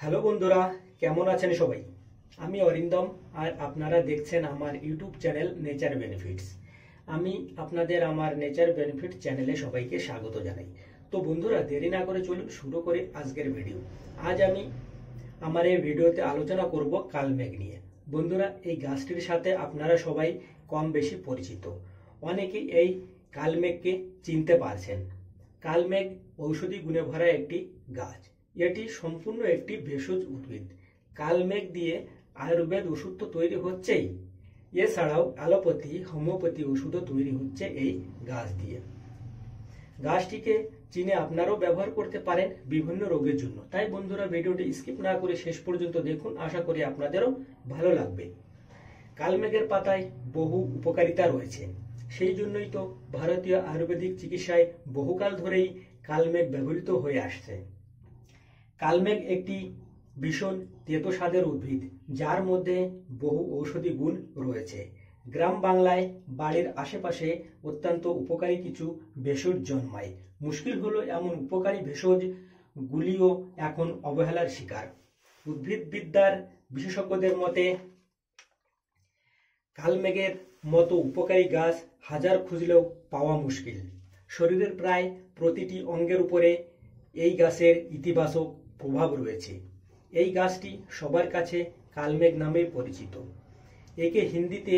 Hello বন্ধুরা, কেমন আছেন সবাই? আমি অরিন্দম আর আপনারা দেখছেন আমার ইউটিউব চ্যানেল নেচার বেনিফিটস। আমি আপনাদের আমার নেচার বেনিফিট চ্যানেলে সবাইকে স্বাগত জানাই। তো বন্ধুরা, দেরি না করে চলুন শুরু করি আজকের ভিডিও। আজ আমি আমার এই ভিডিওতে আলোচনা করব কালমেঘ নিয়ে। বন্ধুরা, এই গাছটির সাথে আপনারা সবাই কম বেশি পরিচিত। অনেকেই এই কালমেঘকে চিনতে পারছেন। কালমেঘ ঔষধি গুণে ভরা একটি গাছ। এটি সম্পূর্ণ একটি ভেষজ উদ্ভিদ। কালমেঘ দিয়ে আয়ুর্বেদ ওষুধ তো তৈরি হচ্ছেই, এছাড়াও অ্যালোপ্যাথি, হোমিওপ্যাথি ওষুধও তৈরি হচ্ছে এই গাছ দিয়ে। গাছটিকে চিনে আপনারাও ব্যবহার করতে পারেন বিভিন্ন রোগের জন্য। তাই বন্ধুরা, ভিডিওটি স্কিপ না করে শেষ পর্যন্ত দেখুন, আশা করি আপনাদেরও ভালো লাগবে। কালমেঘের পাতায় বহু উপকারিতা রয়েছে। সেই জন্যই তো ভারতীয় আয়ুর্বেদিক চিকিৎসায় বহুকাল ধরেই কালমেঘ ব্যবহৃত হয়ে আসছে। কালমেঘ একটি ভীষণ তেতো স্বাদের উদ্ভিদ, যার মধ্যে বহু ঔষধি গুণ রয়েছে। গ্রাম বাংলায় বাড়ির আশেপাশে অত্যন্ত উপকারী কিছু ভেষজ জন্মায়। মুশকিল হলো, এমন উপকারী ভেষজ গুলিও এখন অবহেলার শিকার। উদ্ভিদবিদ্যার বিশেষজ্ঞদের মতে কালমেঘের মতো উপকারী গাছ হাজার খুঁজলেও পাওয়া মুশকিল। শরীরের প্রায় প্রতিটি অঙ্গের উপরে এই গাছের ইতিবাচক প্রভাব রয়েছে। এই গাছটি সবার কাছে কালমেঘ নামে পরিচিত। একে হিন্দিতে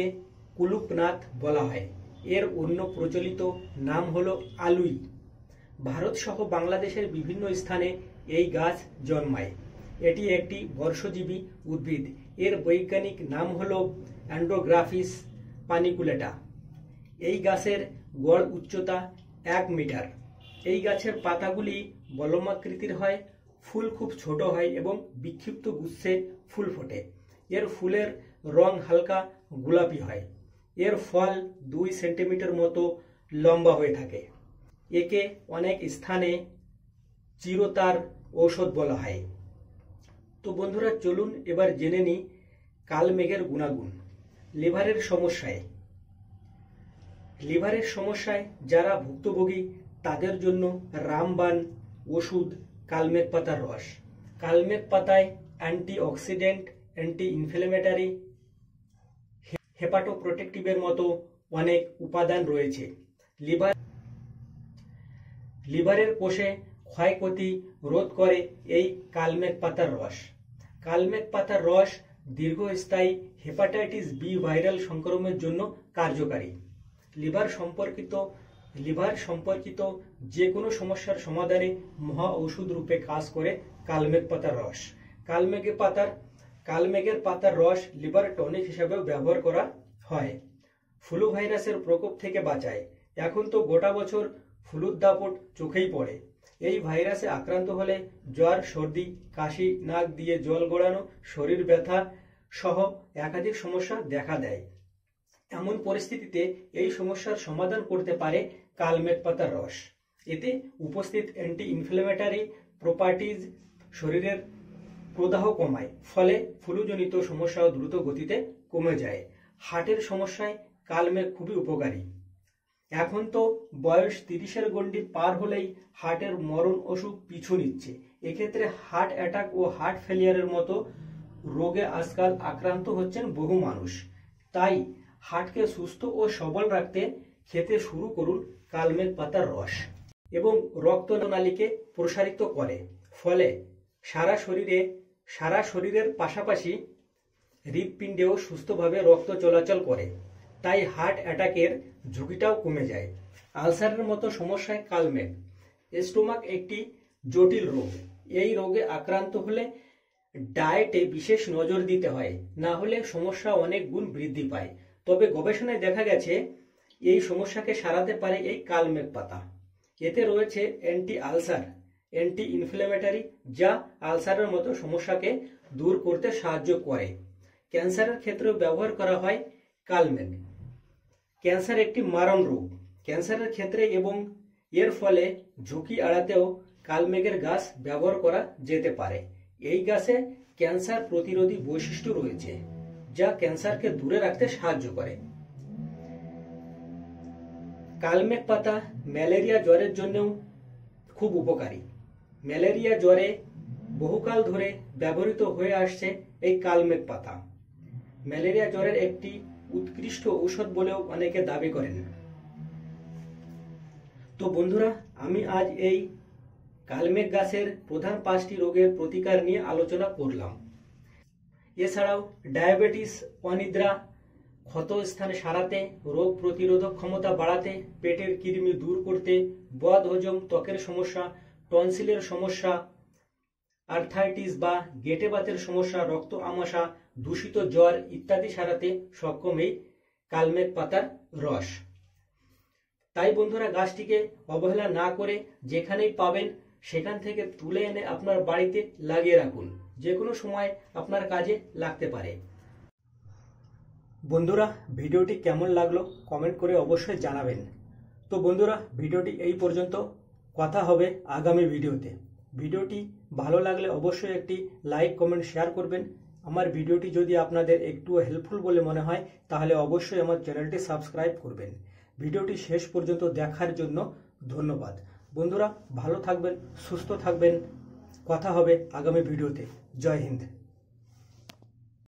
কুলুপনাথ বলা হয়। এর অন্য প্রচলিত নাম হলো আলুই। ভারত সহ বাংলাদেশের বিভিন্ন স্থানে এই গাছ জন্মায়। এটি একটি বর্ষজীবী উদ্ভিদ। এর বৈজ্ঞানিক নাম হলো অ্যান্ড্রোগ্রাফিস পানিকুলেটা। এই গাছের গড় উচ্চতা 1 মিটার। এই গাছের পাতাগুলি বলমাকৃতির হয়, ফুল খুব ছোট হয় এবং বিক্ষিপ্ত গুচ্ছে ফুল ফোটে। এর ফুলের রং হালকা গোলাপি হয়। এর ফল 2 সেন্টিমিটার মতো লম্বা হয়ে থাকে। একে অনেক স্থানে চিরতার ঔষধ বলা হয়। তো বন্ধুরা, চলুন এবার জেনে নিই কালমেঘের গুণাগুণ। লিভারের সমস্যায় যারা ভুক্তভোগী তাদের জন্য রামবান ওষুধ কালমেঘ পাতার রস। কালমেঘ পাতায় অ্যান্টিঅক্সিডেন্ট, অ্যান্টি ইনফ্লেমেটরি, হেপাটোপ্রোটেক্টিভের মতো অনেক উপাদান রয়েছে। লিভারের কোষে ক্ষয়ক্ষতি রোধ করে এই কালমেঘ পাতার রস। কালমেঘ পাতার রস দীর্ঘস্থায়ী হেপাটাইটিস বি ভাইরাল সংক্রমণের জন্য কার্যকারী। লিভার সম্পর্কিত যে কোনো সমস্যার সমাধানে মহা ঔষধ রূপে কাজ করে কালমেঘ পাতার রস। কালমেঘের পাতার রস লিভার টনিক হিসাবেও ব্যবহার করা হয়। ফ্লু ভাইরাসের প্রকোপ থেকে বাঁচায়। এখন তো গোটা বছর ফ্লুর দাপট চোখেই পড়ে। এই ভাইরাসে আক্রান্ত হলে জ্বর, সর্দি, কাশি, নাক দিয়ে জল গড়ানো, শরীর ব্যথা সহ একাধিক সমস্যা দেখা দেয়। এমন পরিস্থিতিতে এই সমস্যার সমাধান করতে পারে কালমেঘ পাতার রস। এতে উপস্থিত অ্যান্টি ইনফ্লেমেটরি প্রপার্টিজ শরীরের প্রদাহ কমায়, ফলে ফ্লুজনিত সমস্যাও দ্রুত গতিতে কমে যায়। হার্টের সমস্যায় কালমেঘ খুবই উপকারী। এখন তো বয়স 30-এর গণ্ডি পার হলেই হার্টের মরণ অসুখ পিছু নিচ্ছে। এক্ষেত্রে হার্ট অ্যাটাক ও হার্ট ফেলিয়ারের মতো রোগে আজকাল আক্রান্ত হচ্ছেন বহু মানুষ। তাই হার্টকে সুস্থ ও সবল রাখতে খেতে শুরু করুন কালমেঘ পাতার রস। এবং রক্তনালীকে প্রসারিত করে, ফলে সারা শরীরের পাশাপাশি হৃৎপিণ্ডেও সুস্থভাবে রক্ত চলাচল করে। তাই হার্ট অ্যাটাকের ঝুঁকিটাও কমে যায়। আলসারের মতো সমস্যায় কালমেঘ। স্টোমাক একটি জটিল রোগ। এই রোগে আক্রান্ত হলে ডায়েটে বিশেষ নজর দিতে হয়, না হলে সমস্যা অনেক গুণ বৃদ্ধি পায়। তবে গবেষণায় দেখা গেছে এই সমস্যাকে সারাতে পারে এই কালমেঘ পাতা। এতে রয়েছে অ্যান্টি আলসার, অ্যান্টি ইনফ্লেমেটরি, যা আলসারের মতো সমস্যাকে দূর করতে সাহায্য করে। ক্যান্সারের ক্ষেত্রেও ব্যবহার করা হয় কালমেঘ। ক্যান্সার একটি মারণ রোগ। ক্যান্সারের ক্ষেত্রে এবং এর ফলে ঝুঁকি এড়াতেও কালমেঘের গাছ ব্যবহার করা যেতে পারে। এই গাছে ক্যান্সার প্রতিরোধী বৈশিষ্ট্য রয়েছে, যা ক্যান্সারকে দূরে রাখতে সাহায্য করে। কালমেঘ পাতা ম্যালেরিয়া জ্বরের জন্যও খুব উপকারী। ম্যালেরিয়া জ্বরে বহুকাল ধরে ব্যবহৃত হয়ে আসছে এই কালমেঘ পাতা। ম্যালেরিয়া জ্বরের একটি উৎকৃষ্ট ঔষধ বলেও অনেকে দাবি করেন। তো বন্ধুরা, আমি আজ এই কালমেঘ গাছের প্রধান 5টি রোগের প্রতিকার নিয়ে আলোচনা করলাম। এছাড়াও ডায়াবেটিস, অনিদ্রা, ক্ষত স্থান সারাতে, রোগ প্রতিরোধক ক্ষমতা বাড়াতে, পেটের কৃমি দূর করতে, বদহজম, ত্বকের সমস্যা, টনসিলের সমস্যা, আর্থাইটিস বা গেটে বাতের সমস্যা, রক্ত আমাশা, দূষিত জ্বর ইত্যাদি সারাতে সক্ষম এই কালমেঘ পাতার রস। তাই বন্ধুরা, গাছটিকে অবহেলা না করে যেখানেই পাবেন সেখান থেকে তুলে এনে আপনার বাড়িতে লাগিয়ে রাখুন। যে কোনো সময় আপনার কাজে লাগতে পারে। বন্ধুরা, ভিডিওটি কেমন লাগলো কমেন্ট করে অবশ্যই জানাবেন। তো বন্ধুরা, ভিডিওটি এই পর্যন্ত। কথা হবে আগামী ভিডিওতে। ভিডিওটি ভালো লাগলে অবশ্যই একটি লাইক, কমেন্ট, শেয়ার করবেন। আমার ভিডিওটি যদি আপনাদের একটু হেল্পফুল বলে মনে হয় তাহলে অবশ্যই আমার চ্যানেলটি সাবস্ক্রাইব করবেন। ভিডিওটি শেষ পর্যন্ত দেখার জন্য ধন্যবাদ। বন্ধুরা, ভালো থাকবেন, সুস্থ থাকবেন। কথা হবে আগামী ভিডিওতে। জয় হিন্দ।